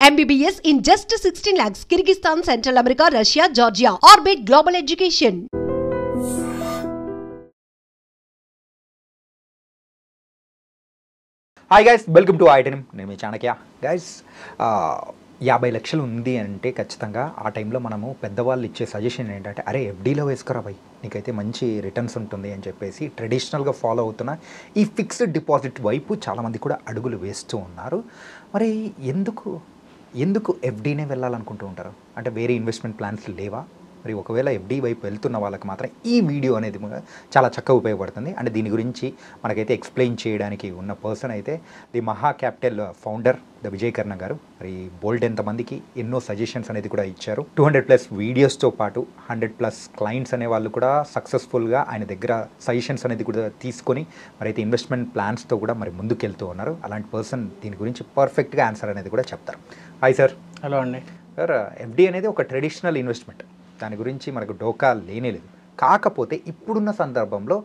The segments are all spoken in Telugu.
MBBS in just 16 lakhs. Kyrgyzstan, Central America, Russia, Georgia. Orbit Global Education. Hi guys, welcome to ఐటెన్. నేను మీ చాణక్య. గైస్, 50 లక్షలు ఉంది అంటే ఖచ్చితంగా ఆ టైంలో మనము పెద్దవాళ్ళు ఇచ్చే సజెషన్ ఏంటంటే, అరే ఎఫ్డీలో వేసుకోరా భయ్, నీకైతే మంచి రిటర్న్స్ ఉంటుంది అని చెప్పేసి ట్రెడిషనల్గా ఫాలో అవుతున్న ఈ ఫిక్స్డ్ డిపాజిట్ వైపు చాలామంది కూడా అడుగులు వేస్తూ ఉన్నారు. మరి ఎందుకు ఎఫ్డీనే వెళ్ళాలనుకుంటూ ఉంటారు? అంటే వేరే ఇన్వెస్ట్మెంట్ ప్లాన్స్ లేవా? మరి ఒకవేళ ఎఫ్డీ వైపు వెళ్తున్న వాళ్ళకి మాత్రం ఈ వీడియో అనేది చాలా చక్కగా ఉపయోగపడుతుంది. అంటే దీని గురించి మనకైతే ఎక్స్ప్లెయిన్ చేయడానికి ఉన్న పర్సన్ అయితే ది మహా క్యాపిటల్ ఫౌండర్ ద విజయ్ కర్ణ గారు. మరి బోల్డ్ ఎంతమందికి ఎన్నో సజెషన్స్ అనేది కూడా ఇచ్చారు. 200+ వీడియోస్తో పాటు 100+ క్లయింట్స్ అనే వాళ్ళు కూడా సక్సెస్ఫుల్గా ఆయన దగ్గర సజెషన్స్ అనేది కూడా తీసుకొని మరి అయితే ఇన్వెస్ట్మెంట్ ప్లాన్స్తో కూడా మరి ముందుకెళ్తూ ఉన్నారు. అలాంటి పర్సన్ దీని గురించి పర్ఫెక్ట్గా ఆన్సర్ అనేది కూడా చెప్తారు. Hi sir. హలో అండి. సార్, ఎఫ్డీ అనేది ఒక ట్రెడిషనల్ ఇన్వెస్ట్మెంట్, దాని గురించి మనకు డోకా లేనేలేదు. కాకపోతే ఇప్పుడున్న సందర్భంలో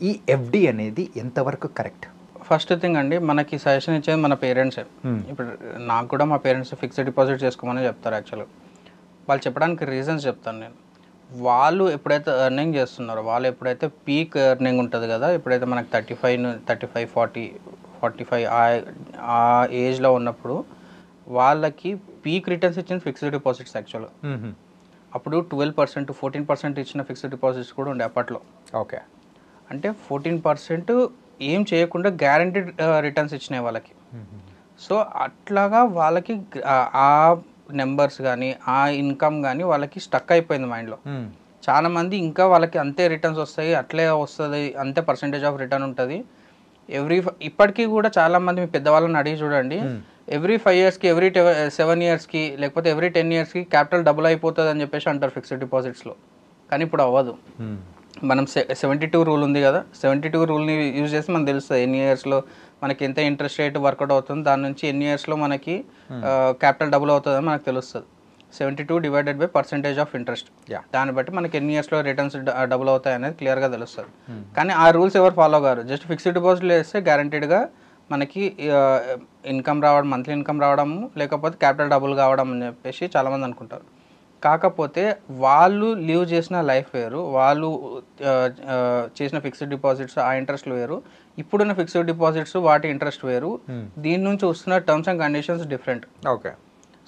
ఈ ఎఫ్డీ అనేది ఎంతవరకు కరెక్ట్? ఫస్ట్ థింగ్ అండి, మనకి సజెషన్ ఇచ్చేది మన పేరెంట్సే. ఇప్పుడు నాకు కూడా మా పేరెంట్స్ ఫిక్స్డ్ డిపాజిట్ చేసుకోమని చెప్తారు. యాక్చువల్గా వాళ్ళు చెప్పడానికి రీజన్స్ చెప్తాను నేను. వాళ్ళు ఎప్పుడైతే ఎర్నింగ్ చేస్తున్నారో, వాళ్ళు ఎప్పుడైతే పీక్ ఎర్నింగ్ ఉంటుంది కదా, ఎప్పుడైతే మనకు 35, 40, 45 ఆ ఏజ్లో ఉన్నప్పుడు వాళ్ళకి పీక్ రిటర్న్స్ ఇచ్చిన ఫిక్స్డ్ డిపాజిట్స్. యాక్చువల్గా అప్పుడు 12%, 14% ఇచ్చిన ఫిక్స్డ్ డిపాజిట్స్ కూడా ఉండే అప్పట్లో. ఓకే, అంటే 14% ఏం చేయకుండా గ్యారంటీడ్ రిటర్న్స్ ఇచ్చినాయి వాళ్ళకి. సో అట్లాగా వాళ్ళకి ఆ నెంబర్స్ కానీ ఆ ఇన్కమ్ కానీ వాళ్ళకి స్టక్ అయిపోయింది మైండ్లో. చాలామంది ఇంకా వాళ్ళకి అంతే రిటర్న్స్ వస్తాయి, అట్లే వస్తుంది, అంతే పర్సంటేజ్ ఆఫ్ రిటర్న్ ఉంటుంది. ఇప్పటికీ కూడా చాలామంది మీ పెద్దవాళ్ళని అడిగి చూడండి, ఎవ్రీ 5 ఇయర్స్కి, ఎవ్రీ 7 ఇయర్స్కి, లేకపోతే ఎవ్రీ 10 ఇయర్స్కి క్యాపిటల్ డబుల్ అయిపోతుంది అని చెప్పేసి అంటారు ఫిక్స్డ్ డిపాజిట్స్లో. కానీ ఇప్పుడు అవ్వదు. మనం 72 రూల్ ఉంది కదా, 72 రూల్ని యూజ్ చేసి మనకు తెలుస్తుంది ఎన్ని ఇయర్స్లో మనకి ఎంత ఇంట్రెస్ట్ రేట్ వర్కౌట్ అవుతుంది, దాని నుంచి ఎన్ని ఇయర్స్లో మనకి క్యాపిటల్ డబుల్ అవుతుందని మనకు తెలుస్తుంది. 72 divided by percentage of interest, దాన్ని బట్టి మనకి ఎన్ని ఇయర్స్లో రిటర్న్స్ డబుల్ అవుతాయి అనేది క్లియర్గా తెలుస్తుంది. కానీ ఆ రూల్స్ ఎవరు ఫాలో కారు. జస్ట్ ఫిక్స్డ్ డిపాజిట్లు వేస్తే గ్యారంటీడ్గా మనకి ఇన్కమ్ రావడం, మంత్లీ ఇన్కమ్ రావడము, లేకపోతే క్యాపిటల్ డబుల్ కావడం అని చెప్పేసి చాలామంది అనుకుంటారు. కాకపోతే వాళ్ళు లీవ్ చేసిన లైఫ్ వేరు, వాళ్ళు చేసిన ఫిక్స్డ్ డిపాజిట్స్ ఆ ఇంట్రెస్ట్లు వేరు, ఇప్పుడున్న ఫిక్స్డ్ డిపాజిట్స్ వాటి ఇంట్రెస్ట్ వేరు. దీని నుంచి వస్తున్న terms and conditions different. Okay.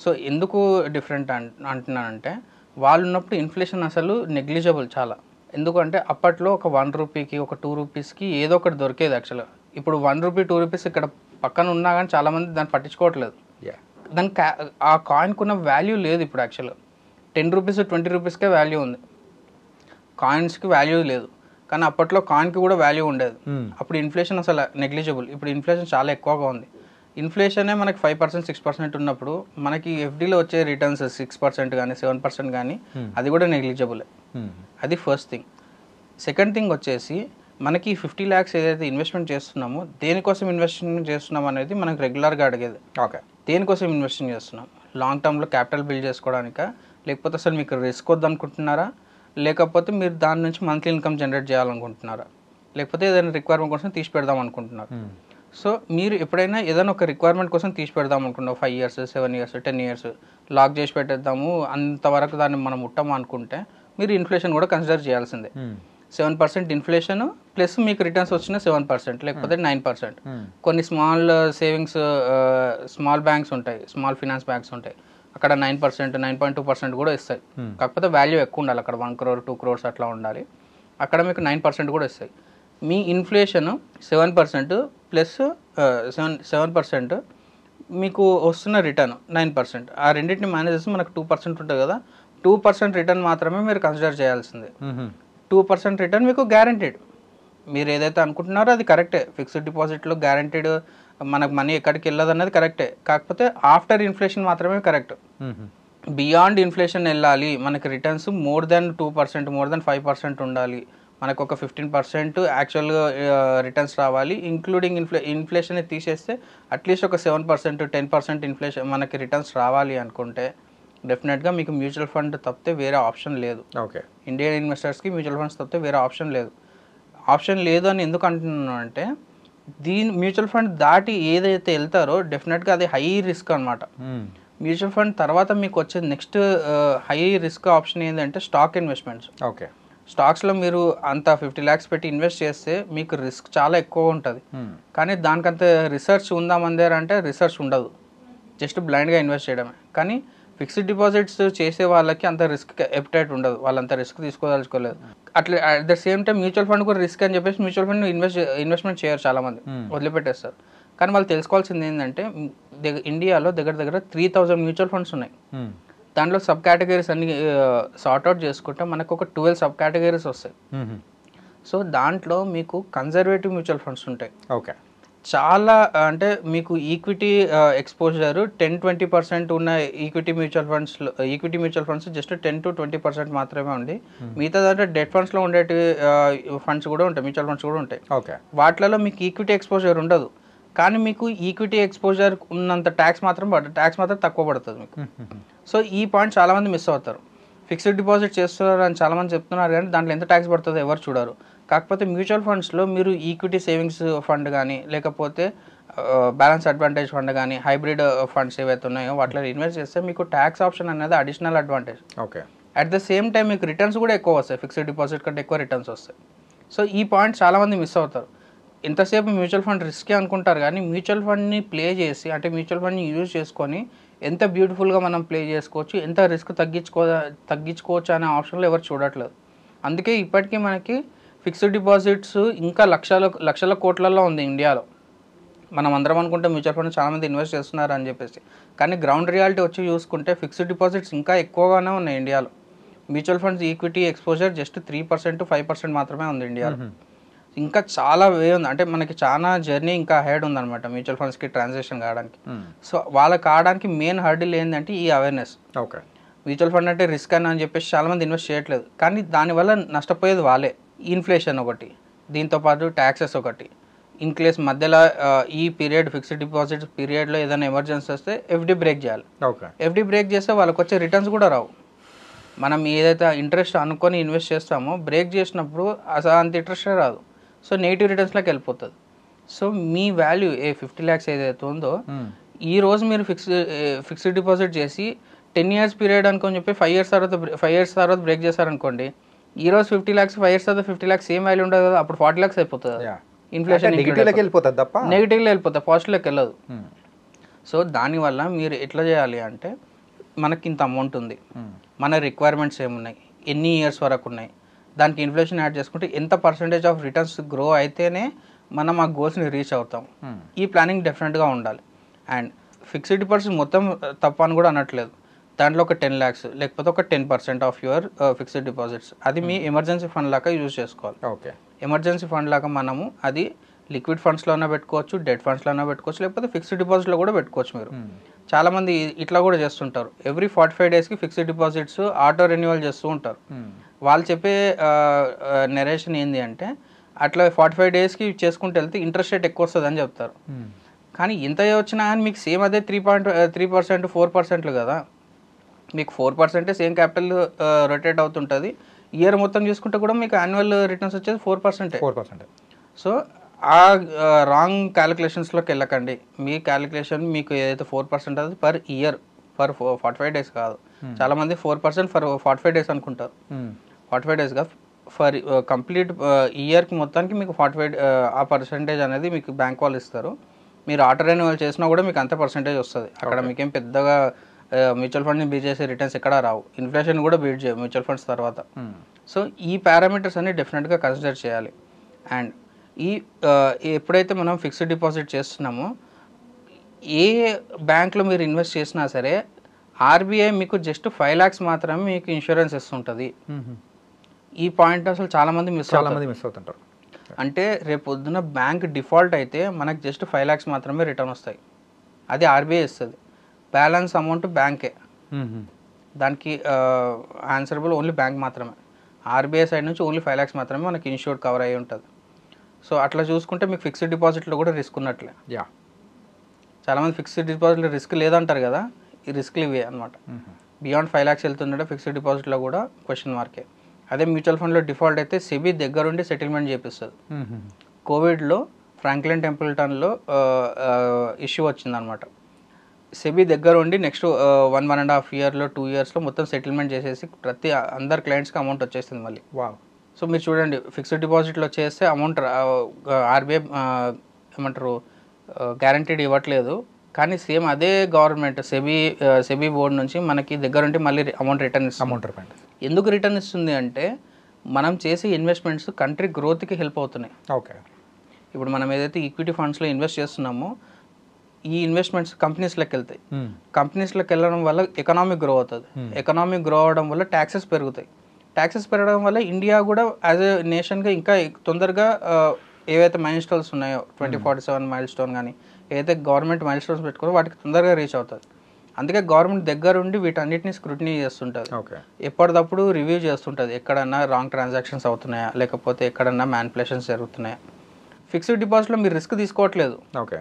So ఎందుకు డిఫరెంట్ అంటున్నానంటే, వాళ్ళు ఉన్నప్పుడు ఇన్ఫ్లేషన్ అసలు నెగ్లిజిబుల్ చాలా. ఎందుకంటే అప్పట్లో ఒక 1 రూపీకి, ఒక 2 రూపీస్కి ఏదో ఒకటి దొరికేది యాక్చువల్గా. ఇప్పుడు 1 రూపీ, 2 రూపీస్ ఇక్కడ పక్కన ఉన్నా కానీ చాలామంది దాన్ని పట్టించుకోవట్లేదు. దానికి ఆ కాయిన్కి ఉన్న వాల్యూ లేదు ఇప్పుడు. యాక్చువల్గా 10 రూపీస్, 20 రూపీస్కే వాల్యూ ఉంది, కాయిన్స్కి వాల్యూ లేదు. కానీ అప్పట్లో కాయిన్కి కూడా వాల్యూ ఉండేది. అప్పుడు ఇన్ఫ్లేషన్ అసలు నెగ్లిజిబుల్. ఇప్పుడు ఇన్ఫ్లేషన్ చాలా ఎక్కువగా ఉంది. ఇన్ఫ్లేషనే మనకి 5%, 6% ఉన్నప్పుడు మనకి ఎఫ్డీలో వచ్చే రిటర్న్స్ 6% కానీ 7% కానీ అది కూడా నెగ్లిజిబుల్. అది ఫస్ట్ థింగ్. సెకండ్ థింగ్ వచ్చేసి, మనకి 50 lakhs ఏదైతే ఇన్వెస్ట్మెంట్ చేస్తున్నామో దేనికోసం ఇన్వెస్ట్మెంట్ చేస్తున్నాం అనేది మనకు రెగ్యులర్గా అడిగేది. ఓకే, దేనికోసం ఇన్వెస్ట్మెంట్ చేస్తున్నాం? లాంగ్ టర్మ్లో క్యాపిటల్ బిల్డ్ చేసుకోవడానికా, లేకపోతే అసలు మీకు రిస్క్ వద్దనుకుంటున్నారా, లేకపోతే మీరు దాని నుంచి మంత్లీ ఇన్కమ్ జనరేట్ చేయాలనుకుంటున్నారా, లేకపోతే ఏదైనా రిక్వైర్మెంట్ కోసం తీసి పెడదాం అనుకుంటున్నారు? సో మీరు ఎప్పుడైనా ఏదైనా ఒక రిక్వైర్మెంట్ కోసం తీసి పెడదాం అనుకుంటున్నాం, 5 years, 7 years, 10 years లాక్ చేసి పెట్టేద్దాము, అంతవరకు దాన్ని మనం ముట్టము అనుకుంటే మీరు ఇన్ఫ్లేషన్ కూడా కన్సిడర్ చేయాల్సిందే. 7% ఇన్ఫ్లేషన్ ప్లస్ మీకు రిటర్న్స్ వచ్చిన 7%, లేకపోతే 9%. కొన్ని స్మాల్ సేవింగ్స్, స్మాల్ బ్యాంక్స్ ఉంటాయి, స్మాల్ ఫినాన్స్ బ్యాంక్స్ ఉంటాయి, అక్కడ 9%, 9.2% కూడా ఇస్తాయి. కాకపోతే వాల్యూ ఎక్కువ ఉండాలి, అక్కడ 1 crore, 2 crores అట్లా ఉండాలి. అక్కడ మీకు 9% కూడా ఇస్తాయి. మీ ఇన్ఫ్లేషన్ 7% ప్లస్ 7% మీకు వస్తున్న రిటర్న్ 9%. ఆ రెండింటిని మేనేజ్ చేసి మనకు 2% ఉంటుంది కదా, 2% రిటర్న్ మాత్రమే మీరు కన్సిడర్ చేయాల్సిందే. 2% రిటర్న్ మీకు గ్యారంటీడ్. మీరు ఏదైతే అనుకుంటున్నారో అది కరెక్టే. ఫిక్స్డ్ డిపాజిట్లో గ్యారంటీడ్ మనకు మనీ ఎక్కడికి వెళ్ళదు అన్నది కరెక్టే. కాకపోతే ఆఫ్టర్ ఇన్ఫ్లేషన్ మాత్రమే కరెక్ట్. బియాండ్ ఇన్ఫ్లేషన్ వెళ్ళాలి, మనకి returns more than 2%, more than 5% ఉండాలి, మనకు ఒక 15% యాక్చువల్గా రిటర్న్స్ రావాలి, ఇంక్లూడింగ్ ఇన్ఫ్లేషన్ తీసేస్తే అట్లీస్ట్ ఒక 7%, 10% ఇన్ఫ్లేషన్ మనకి రిటర్న్స్ రావాలి అనుకుంటే డెఫినెట్గా మీకు మ్యూచువల్ ఫండ్ తప్పితే వేరే ఆప్షన్ లేదు. ఓకే, ఇండియన్ ఇన్వెస్టర్స్కి మ్యూచువల్ ఫండ్స్ తప్పితే వేరే ఆప్షన్ లేదు. ఆప్షన్ లేదు అని ఎందుకు అంటున్నాను అంటే, మ్యూచువల్ ఫండ్ దాటి ఏదైతే వెళ్తారో డెఫినెట్గా అది హై రిస్క్ అనమాట. మ్యూచువల్ ఫండ్ తర్వాత మీకు వచ్చే నెక్స్ట్ హై రిస్క్ ఆప్షన్ ఏంటంటే స్టాక్ ఇన్వెస్ట్మెంట్స్. ఓకే. స్టాక్స్లో మీరు అంత 50 lakhs పెట్టి ఇన్వెస్ట్ చేస్తే మీకు రిస్క్ చాలా ఎక్కువ ఉంటుంది. కానీ దానికంత రిసర్చ్ ఉందా మన దగ్గర అంటే రిసర్చ్ ఉండదు, జస్ట్ బ్లైండ్గా ఇన్వెస్ట్ చేయడమే. కానీ ఫిక్స్డ్ డిపాజిట్స్ చేసే వాళ్ళకి అంత రిస్క్ ఎపిటైట్ ఉండదు, వాళ్ళంత రిస్క్ తీసుకోదలుచుకోలేదు. అట్లా at the same time mutual fund కూడా రిస్క్ అని చెప్పేసి మ్యూచువల్ ఫండ్ ఇన్వెస్ట్మెంట్ చేయరు చాలామంది, వదిలిపెట్టేస్తారు. కానీ వాళ్ళు తెలుసుకోవాల్సింది ఏంటంటే ఇండియాలో దగ్గర దగ్గర 3000 మ్యూచువల్ ఫండ్స్ ఉన్నాయి. దాంట్లో సబ్ కేటగిరీస్ అన్ని సార్ట్అవుట్ చేసుకుంటే మనకు ఒక 12 సబ్ కేటగిరీస్ వస్తాయి. సో దాంట్లో మీకు కన్జర్వేటివ్ మ్యూచువల్ ఫండ్స్ ఉంటాయి. ఓకే. చాలా అంటే మీకు ఈక్విటీ ఎక్స్పోజర్ 10-20% ఉన్న ఈక్విటీ మ్యూచువల్ ఫండ్స్ జస్ట్ 10-20% మాత్రమే ఉంది. మిగతా దాంట్లో డెట్ ఫండ్స్లో ఉండే ఫండ్స్ కూడా ఉంటాయి, మ్యూచువల్ ఫండ్స్ కూడా ఉంటాయి. ఓకే. వాటిలలో మీకు ఈక్విటీ ఎక్స్పోజర్ ఉండదు, కానీ మీకు ఈక్విటీ ఎక్స్పోజర్ ఉన్నంత ట్యాక్స్ మాత్రం తక్కువ పడుతుంది మీకు. సో ఈ పాయింట్ చాలామంది మిస్ అవుతారు. ఫిక్స్డ్ డిపాజిట్ చేస్తున్నారు అని చాలామంది చెప్తున్నారు, కానీ దాంట్లో ఎంత ట్యాక్స్ పడుతుందో ఎవరు చూడరు. కాకపోతే మ్యూచువల్ ఫండ్స్లో మీరు ఈక్విటీ సేవింగ్స్ ఫండ్ కానీ లేకపోతే బ్యాలెన్స్ అడ్వాంటేజ్ ఫండ్ కానీ హైబ్రిడ్ ఫండ్స్ ఏవైతే ఉన్నాయో వాటిలో ఇన్వెస్ట్ చేస్తే మీకు ట్యాక్స్ ఆప్షన్ అనేది additional advantage. Okay. At the same time మీకు రిటర్న్స్ కూడా ఎక్కువ వస్తాయి, ఫిక్స్డ్ డిపాజిట్ కంటే ఎక్కువ రిటర్న్స్ వస్తాయి. సో ఈ పాయింట్ చాలామంది మిస్ అవుతారు. ఎంతసేపు మ్యూచువల్ ఫండ్ రిస్కే అనుకుంటారు, కానీ మ్యూచువల్ ఫండ్ని ప్లే చేసి అంటే మ్యూచువల్ ఫండ్ని యూజ్ చేసుకొని ఎంత బ్యూటిఫుల్గా మనం ప్లే చేసుకోవచ్చు, ఎంత రిస్క్ తగ్గించుకోవచ్చు అనే ఆప్షన్లో ఎవరు చూడట్లేదు. అందుకే ఇప్పటికీ మనకి ఫిక్స్డ్ డిపాజిట్స్ ఇంకా లక్షల కోట్లలో ఉంది ఇండియాలో. మనం అందరం అనుకుంటే మ్యూచువల్ ఫండ్ చాలామంది ఇన్వెస్ట్ చేస్తున్నారు అని చెప్పేసి, కానీ గ్రౌండ్ రియాలిటీ వచ్చి చూసుకుంటే ఫిక్స్డ్ డిపాజిట్స్ ఇంకా ఎక్కువగానే ఉన్నాయి ఇండియాలో. Mutual funds equity exposure just 3%-5% మాత్రమే ఉంది ఇండియాలో. ఇంకా చాలా వే ఉంది, అంటే మనకి చాలా జర్నీ ఇంకా హెడ్ ఉందన్నమాట మ్యూచువల్ ఫండ్స్కి ట్రాన్సాక్షన్ కావడానికి. సో వాళ్ళకి కావడానికి మెయిన్ హర్డిల్ ఏంటంటే ఈ అవేర్నెస్. ఓకే. మ్యూచువల్ ఫండ్ అంటే రిస్క్ అని చెప్పేసి చాలామంది ఇన్వెస్ట్ చేయట్లేదు, కానీ దానివల్ల నష్టపోయేది వాళ్ళే. ఇన్ఫ్లేషన్ ఒకటి, దీంతోపాటు ట్యాక్సెస్ ఒకటి. ఇన్ కేస్ మధ్యలో ఈ పీరియడ్ ఫిక్స్డ్ డిపాజిట్ పీరియడ్లో ఏదైనా ఎమర్జెన్సీ వస్తే ఎఫ్డి బ్రేక్ చేయాలి. ఓకే. ఎఫ్డి బ్రేక్ చేస్తే వాళ్ళకి వచ్చే రిటర్న్స్ కూడా రావు. మనం ఏదైతే ఇంట్రెస్ట్ అనుకొని ఇన్వెస్ట్ చేస్తామో బ్రేక్ చేసినప్పుడు అసలు అంత ఇంట్రెస్టే రాదు. సో నెగిటివ్ రిటర్న్స్లోకి వెళ్ళిపోతుంది. సో మీ వాల్యూ 50 lakhs ఏదైతే ఉందో ఈ రోజు మీరు ఫిక్స్డ్ డిపాజిట్ చేసి 10 years పీరియడ్ అనుకొని చెప్పి 5 years తర్వాత బ్రేక్ చేశారనుకోండి, ఈ రోజు 50 lakhs 5 years తర్వాత 50 lakhs సేమ్ వాల్యూ ఉండదు కదా, అప్పుడు 40 lakhs అయిపోతుంది. ఇన్ఫ్లేషన్ నెగిటివ్లోకి వెళ్ళిపోతుంది తప్ప నెగిటివ్లో వెళ్ళిపోతుంది, పాజిటివ్లోకి వెళ్ళదు. సో దానివల్ల మీరు ఎట్లా చేయాలి అంటే మనకి ఇంత అమౌంట్ ఉంది, మన రిక్వైర్మెంట్స్ ఏమున్నాయి, ఎన్ని ఇయర్స్ వరకు ఉన్నాయి, దానికి ఇన్ఫ్లేషన్ యాడ్ చేసుకుంటే ఎంత పర్సంటేజ్ ఆఫ్ రిటర్న్స్ గ్రో అయితేనే మనం ఆ గోల్స్ని రీచ్ అవుతాం. ఈ ప్లానింగ్ డెఫినెట్గా ఉండాలి. అండ్ ఫిక్స్డ్ డిపాజిట్ మొత్తం తప్ప అని కూడా అనట్లేదు, దాంట్లో ఒక 10 lakhs లేకపోతే ఒక 10% ఆఫ్ యువర్ ఫిక్స్డ్ డిపాజిట్స్ అది మీ ఎమర్జెన్సీ ఫండ్ లాగా యూజ్ చేసుకోవాలి. ఓకే. ఎమర్జెన్సీ ఫండ్ లాగా మనము అది లిక్విడ్ ఫండ్స్లోనే పెట్టుకోవచ్చు, డెట్ ఫండ్స్లోనే పెట్టుకోవచ్చు, లేకపోతే ఫిక్స్డ్ డిపాజిట్లో కూడా పెట్టుకోవచ్చు. మీరు చాలామంది ఇట్లా కూడా చేస్తుంటారు, ఎవ్రీ 45 daysకి ఫిక్స్డ్ డిపాజిట్స్ ఆటో రెన్యువల్ చేస్తూ ఉంటారు. వాళ్ళు చెప్పే నెరేషన్ ఏంటి అంటే అట్లా 45 daysకి చేసుకుంటూ వెళ్తే ఇంట్రెస్ట్ రేట్ ఎక్కువ వస్తుంది అని చెప్తారు. కానీ ఇంత వచ్చినా కానీ మీకు సేమ్ అదే 3% 4% కదా, మీకు 4% సేమ్ క్యాపిటల్ రొటేట్ అవుతుంటుంది. ఇయర్ మొత్తం చూసుకుంటే కూడా మీకు యాన్యువల్ రిటర్న్స్ వచ్చేది 4%. సో ఆ రాంగ్ క్యాలిక్యులేషన్స్లోకి వెళ్ళకండి. మీ క్యాలిక్యులేషన్ మీకు ఏదైతే 4% అది పర్ ఇయర్, పర్ 45 days కాదు. చాలామంది 4% ఫర్ 45 days అనుకుంటారు. 45 days కాదు, ఫర్ కంప్లీట్ ఇయర్కి మొత్తానికి మీకు 45 ఆ పర్సంటేజ్ అనేది మీకు బ్యాంక్ వాళ్ళు ఇస్తారు. మీరు ఆటో రెన్యువల్ చేసినా కూడా మీకు అంతే పర్సంటేజ్ వస్తుంది. అక్కడ మీకేం పెద్దగా మ్యూచువల్ ఫండ్ని బీట్ చేసే రిటర్న్స్ ఎక్కడా రావు. ఇన్ఫ్లేషన్ కూడా బీట్ చేయవు మ్యూచువల్ ఫండ్స్ తర్వాత. సో ఈ పారామీటర్స్ అన్ని డెఫినెట్గా కన్సిడర్ చేయాలి. అండ్ ఎప్పుడైతే మనం ఫిక్స్డ్ డిపాజిట్ చేస్తున్నామో ఏ బ్యాంక్లో మీరు ఇన్వెస్ట్ చేసినా సరే ఆర్బీఐ మీకు జస్ట్ 5 lakhs మాత్రమే మీకు ఇన్సూరెన్స్ ఇస్తుంటుంది. ఈ పాయింట్ అసలు చాలామంది మిస్ అవుతుంటారు. అంటే రేపు పొద్దున బ్యాంక్ డిఫాల్ట్ అయితే మనకు జస్ట్ 5 lakhs మాత్రమే రిటర్న్ వస్తాయి, అది ఆర్బీఐ ఇస్తుంది. బ్యాలెన్స్ అమౌంట్ బ్యాంకే, దానికి ఆన్సరబుల్ ఓన్లీ బ్యాంక్ మాత్రమే. ఆర్బీఐ సైడ్ నుంచి ఓన్లీ 5 lakhs మాత్రమే మనకి ఇన్సూర్డ్ కవర్ అయ్యి ఉంటుంది. సో అట్లా చూసుకుంటే మీకు ఫిక్స్డ్ డిపాజిట్లో కూడా రిస్క్ ఉన్నట్లే. చాలామంది ఫిక్స్డ్ డిపాజిట్లో రిస్క్ లేదంటారు కదా, ఈ రిస్క్లు ఇవే అనమాట. బియాండ్ 5 lakhs వెళ్తుంటే ఫిక్స్డ్ డిపాజిట్లో కూడా క్వశ్చన్ మార్కే. అదే మ్యూచువల్ ఫండ్లో డిఫాల్ట్ అయితే సెబీ దగ్గరుండి సెటిల్మెంట్ చేపిస్తుంది. కోవిడ్లో ఫ్రాంక్లిన్ టెంపుల్టన్లో ఇష్యూ వచ్చిందనమాట. సెబీ దగ్గర ఉండి నెక్స్ట్ 1.5 ఇయర్లో 2 ఇయర్స్లో మొత్తం సెటిల్మెంట్ చేసేసి అందరు క్లయింట్స్కి అమౌంట్ వచ్చేస్తుంది మళ్ళీ. వావ్. సో మీరు చూడండి, ఫిక్స్డ్ డిపాజిట్లో చేస్తే అమౌంట్ ఆర్బీఐ ఏమంటారు గ్యారంటీడ్ ఇవ్వట్లేదు, కానీ సేమ్ అదే గవర్నమెంట్ సెబీ బోర్డు నుంచి మనకి దగ్గర ఉంటే మళ్ళీ అమౌంట్ రిటర్న్ ఇస్తుంది. ఎందుకు రిటర్న్ ఇస్తుంది అంటే మనం చేసే ఇన్వెస్ట్మెంట్స్ కంట్రీ గ్రోత్కి హెల్ప్ అవుతున్నాయి. ఓకే. ఇప్పుడు మనం ఏదైతే ఈక్విటీ ఫండ్స్లో ఇన్వెస్ట్ చేస్తున్నామో ఈ ఇన్వెస్ట్మెంట్స్ కంపెనీస్లోకి వెళ్తాయి. కంపెనీస్లోకి వెళ్ళడం వల్ల ఎకనామిక్ గ్రో అవుతుంది. ఎకనామిక్ గ్రో అవడం వల్ల ట్యాక్సెస్ పెరుగుతాయి. ట్యాక్సెస్ పెరగడం వల్ల ఇండియా కూడా యాజ్ ఎ నేషన్గా ఇంకా తొందరగా ఏవైతే మైల్ స్టోన్స్ ఉన్నాయో 2047 మైల్ స్టోన్ కానీ ఏదైతే గవర్నమెంట్ మైల్ స్టోన్స్ పెట్టుకున్నారో వాటికి తొందరగా రీచ్ అవుతుంది. అందుకే గవర్నమెంట్ దగ్గర ఉండి వీటన్నిటిని స్క్రూటినీ చేస్తుంటుంది. ఎప్పటికప్పుడు రివ్యూ చేస్తుంటుంది, ఎక్కడన్నా రాంగ్ ట్రాన్సాక్షన్స్ అవుతున్నాయా, లేకపోతే ఎక్కడన్నా మ్యానిపులేషన్స్ జరుగుతున్నాయా. ఫిక్స్డ్ డిపాజిట్లో మీరు రిస్క్ తీసుకోవట్లేదు. ఓకే.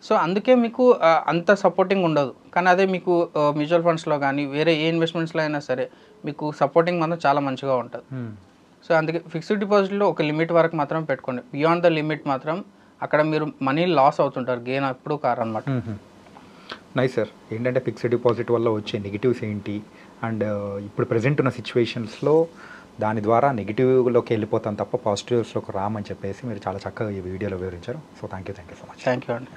సో అందుకే మీకు అంత సపోర్టింగ్ ఉండదు. కానీ అదే మీకు మ్యూచువల్ ఫండ్స్లో కానీ వేరే ఏ ఇన్వెస్ట్మెంట్స్లో అయినా సరే మీకు సపోర్టింగ్ మాత్రం చాలా మంచిగా ఉంటుంది. సో అందుకే ఫిక్స్డ్ డిపాజిట్లో ఒక లిమిట్ వరకు మాత్రం పెట్టుకోండి. బియాండ్ ద లిమిట్ మాత్రం అక్కడ మీరు మనీ లాస్ అవుతుంటారు, గెయిన్ ఎప్పుడు కారనమాట. Nice sir. ఏంటంటే ఫిక్స్డ్ డిపాజిట్ వల్ల వచ్చే నెగిటివ్స్ ఏంటి, అండ్ ఇప్పుడు ప్రజెంట్ ఉన్న సిచ్యువేషన్స్లో దాని ద్వారా నెగిటివ్లోకి వెళ్ళిపోతాం తప్ప పాజిటివ్స్లోకి రామని చెప్పేసి మీరు చాలా చక్కగా ఈ వీడియోలో వివరించారు. So thank you so much. Thank you అండి.